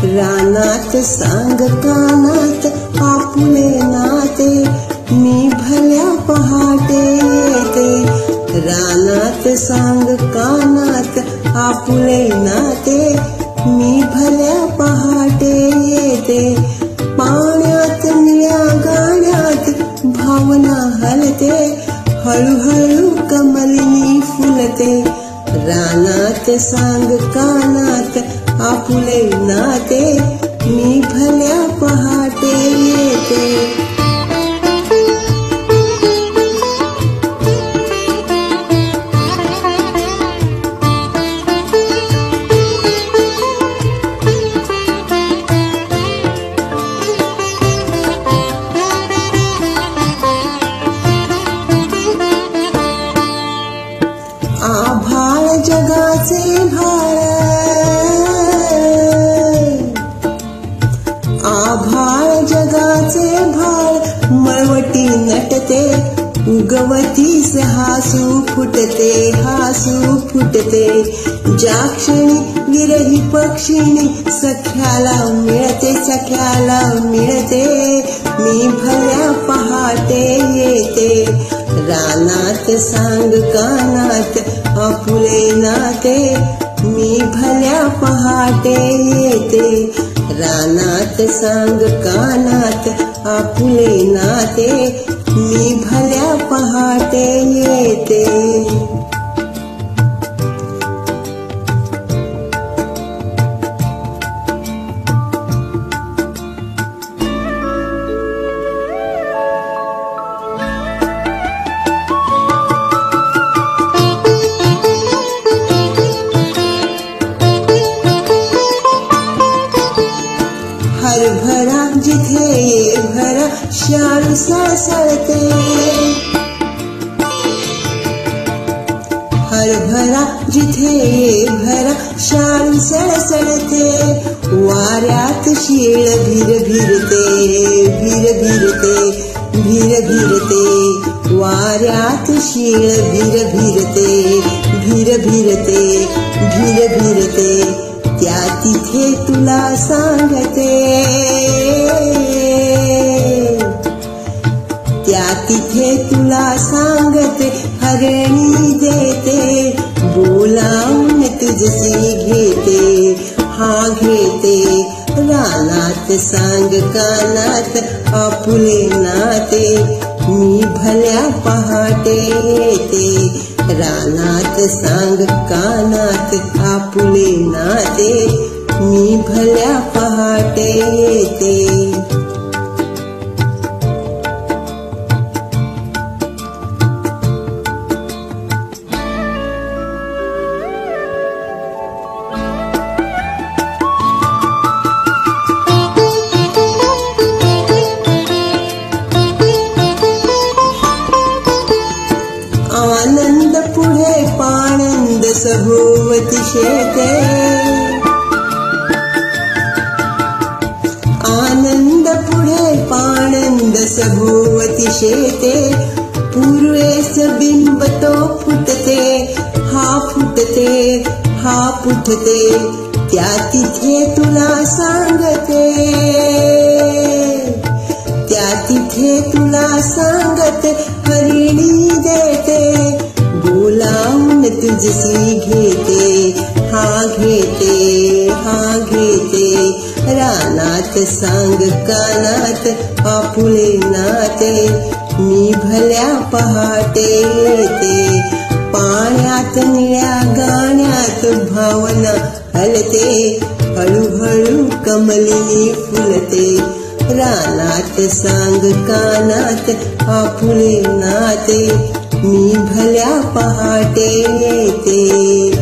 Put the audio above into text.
रानात सांग कानात आपुले नाते, मी भल्या पहाटे येते। रानात सांग कानात आपुले नाते, मी भल्या पहाटे येते। पाण्यात निळ्या गाण्यात भावना हलते, हळूहळू कमलिनी फुलते। रानात सांग कानात आपुले नाते, मी भल्या पहाटे येते। आभाळ जगाचे भार, आभाळ जगाचे भार मळवटी नटते, उगवतीस हासू फुटते, हासू फुटते। ज्या क्षणी विरही पक्षिणी सख्याला मिळते, सख्याला मिळते, मी भल्या पहाटे येते। रानात सांग कानात आपुले नाते, मी भल्या पहाटे येते। रानात सांग कानात आपुले नाते, मी भल्या पहाटे येते। हरभरा जिथे ये भरा शाळू सळसळते, हरभरा जिथे ये भरा शाळू सळसळते। वाऱ्यात शीळ भिर भिरते, भिर भिरते, भिर भिरते। वाऱ्यात शीळ भिर भिरते, भिर भिरते, भिर भिरते। त्या तिथे तुला सांगते, त्या तिथे तुला सांगते, हरणी देते, बोलावून तुझसी घेते, हा घेते। रानात सांग कानात आपुले नाते, मी भल्या पहाटे येते। रानात सांग कानात आपुले नाते, मी भल्या पहाटे येते। आनंद पुढे पाणंद सभोवती शेते, आनंद पुढे पाणंद सभोवती शेते। पूर्वेस बिंब तो फुटते, हा फुटते, हा फुटते। त्या तिथे तुला सांगते, त्या तिथे तुला सांगते, हरिणी देते, बोलावून तुझसी घेते, हा घेते, हा घेते। रानात सांग कानात आपुले नाते, मी भल्या पहाटे येते। पाण्यात निळ्या गाण्यात भावना हलते, हळूहळू कमलिनी फुलते। रानात सांग कानात आपुले नाते, मी भल्या पहाटे येते।